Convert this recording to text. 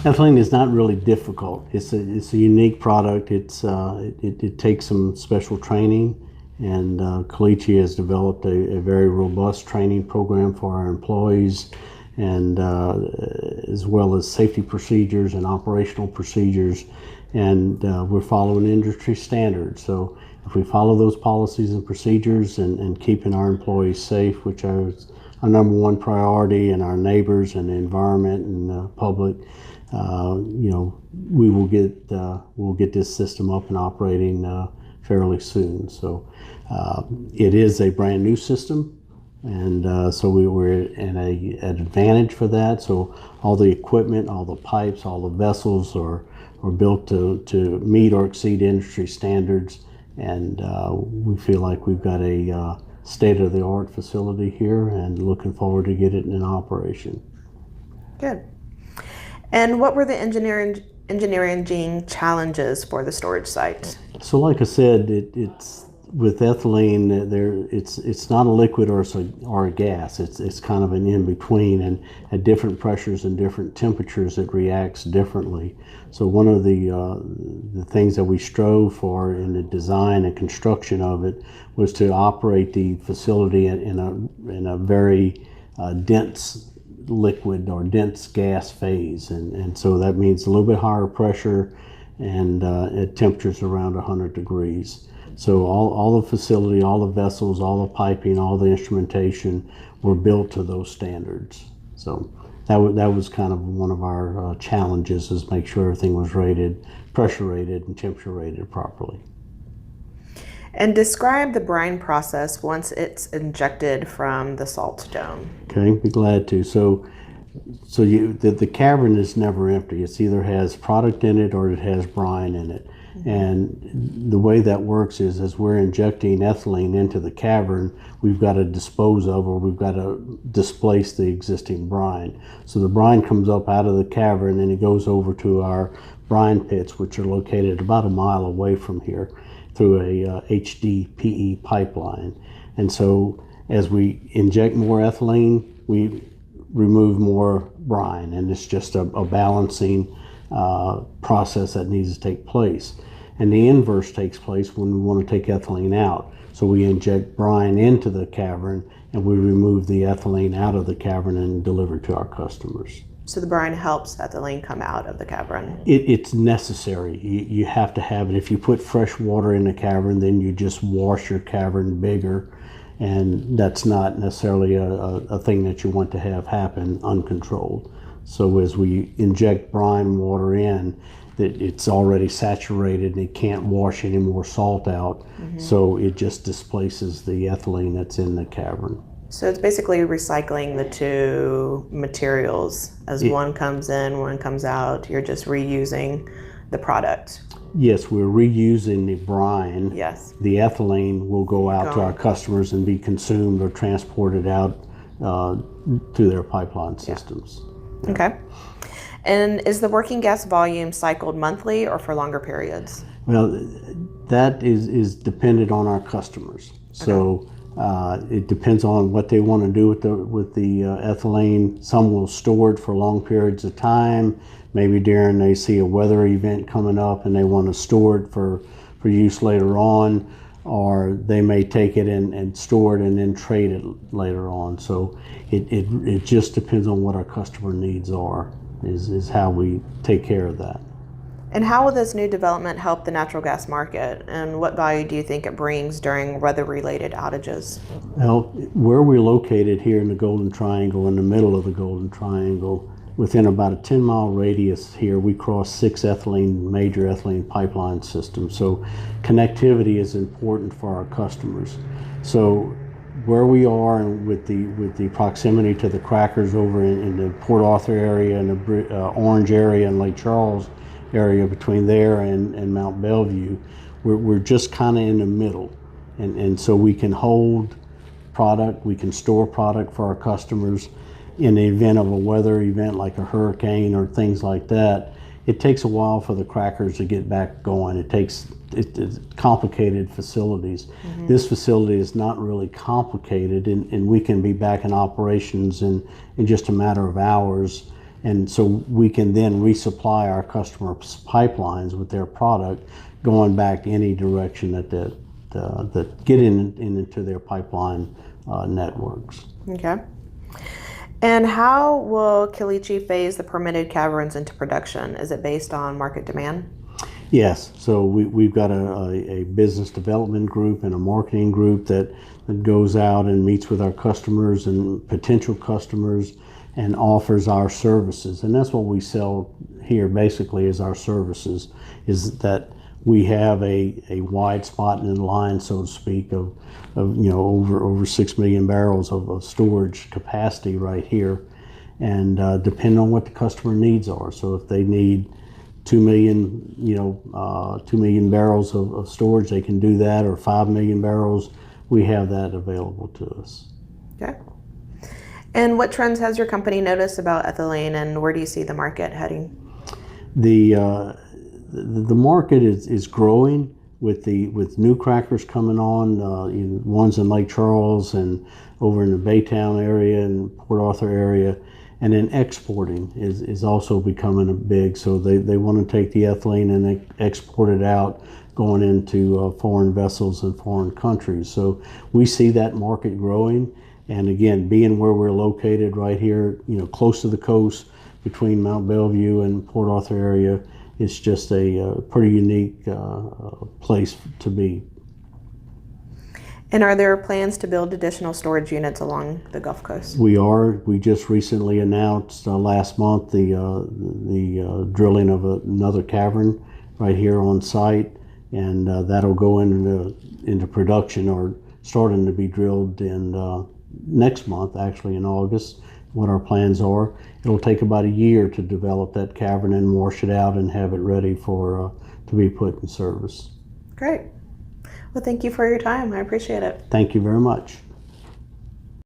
Ethylene is not really difficult. It's a unique product. It takes some special training, and Caliche has developed a very robust training program for our employees, and as well as safety procedures and operational procedures, and we're following industry standards. So if we follow those policies and procedures and keeping our employees safe, which is our number one priority, and our neighbors and the environment and the public, we'll get this system up and operating fairly soon. So it is a brand new system, and so we were in an advantage for that. So all the equipment, all the pipes, all the vessels are built to meet or exceed industry standards, and we feel like we've got a state-of-the-art facility here, and looking forward to get it in operation. Good. And what were the engineering challenges for the storage site? So like I said, it's with ethylene, it's not a liquid or a gas. It's kind of an in-between, and at different pressures and different temperatures it reacts differently. So one of the things that we strove for in the design and construction of it was to operate the facility in a very dense liquid or dense gas phase, and so that means a little bit higher pressure and at temperatures around 100 degrees. So all the facility, all the vessels, all the piping, all the instrumentation were built to those standards. So that was kind of one of our challenges, is make sure everything was rated, pressure rated, and temperature rated properly. And describe the brine process once it's injected from the salt dome. Okay, be glad to. So the cavern is never empty. It either has product in it or it has brine in it. And the way that works is, as we're injecting ethylene into the cavern, we've got to dispose of, or we've got to displace the existing brine. So the brine comes up out of the cavern and it goes over to our brine pits, which are located about a mile away from here, through a HDPE pipeline. And so as we inject more ethylene, we remove more brine, and it's just a balancing process that needs to take place. And the inverse takes place when we want to take ethylene out. So we inject brine into the cavern and we remove the ethylene out of the cavern and deliver it to our customers. So the brine helps ethylene come out of the cavern? It's necessary. You have to have it. If you put fresh water in the cavern, then you just wash your cavern bigger, and that's not necessarily a thing that you want to have happen uncontrolled. So as we inject brine water in, it's already saturated and it can't wash any more salt out, so it just displaces the ethylene that's in the cavern. So it's basically recycling the two materials. As one comes in, one comes out, you're just reusing the product. Yes, we're reusing the brine. Yes. The ethylene will go out to our customers and be consumed or transported out through their pipeline systems. Yeah. Okay. And is the working gas volume cycled monthly or for longer periods? Well, that is dependent on our customers. So it depends on what they want to do with the ethylene. Some will store it for long periods of time. Maybe during they see a weather event coming up and they want to store it for use later on, or they may take it and store it and then trade it later on. So it just depends on what our customer needs are, is how we take care of that. And how will this new development help the natural gas market, and what value do you think it brings during weather-related outages? Well, where we're located here in the Golden Triangle, in the middle of the Golden Triangle, within about a 10-mile radius here, we cross 6 major ethylene pipeline systems. So connectivity is important for our customers. So where we are, and with the proximity to the crackers over in the Port Arthur area and the Orange area and Lake Charles area, between there and Mount Bellevue, we're just kind of in the middle, and so we can hold product, we can store product for our customers. In the event of a weather event like a hurricane or things like that, it takes a while for the crackers to get back going. It's complicated facilities. This facility is not really complicated, and we can be back in operations in just a matter of hours, and so we can then resupply our customers' pipelines with their product, going back any direction that get into their pipeline networks. Okay. And how will Caliche phase the permitted caverns into production? Is it based on market demand? Yes, so we've got a business development group and a marketing group that goes out and meets with our customers and potential customers and offers our services. And that's what we sell here basically, is our services, is that we have a wide spot in the line, so to speak, of over 6 million barrels of storage capacity right here, and depending on what the customer needs are. So if they need 2 million, 2 million barrels of storage, they can do that, or 5 million barrels, we have that available to us. Okay. And what trends has your company noticed about ethylene, and where do you see the market heading? The market is growing with new crackers coming on, ones in Lake Charles and over in the Baytown area and Port Arthur area. And then exporting is also becoming big. So they want to take the ethylene and they export it out, going into foreign vessels in foreign countries. So we see that market growing. And again, being where we're located right here, close to the coast between Mount Bellevue and Port Arthur area, it's just a pretty unique place to be. And are there plans to build additional storage units along the Gulf Coast? We just recently announced last month the drilling of another cavern right here on site, and that'll go into production, or starting to be drilled in next month, actually in August. What our plans are. It'll take about a year to develop that cavern and wash it out and have it ready to be put in service. Great. Well, thank you for your time. I appreciate it. Thank you very much.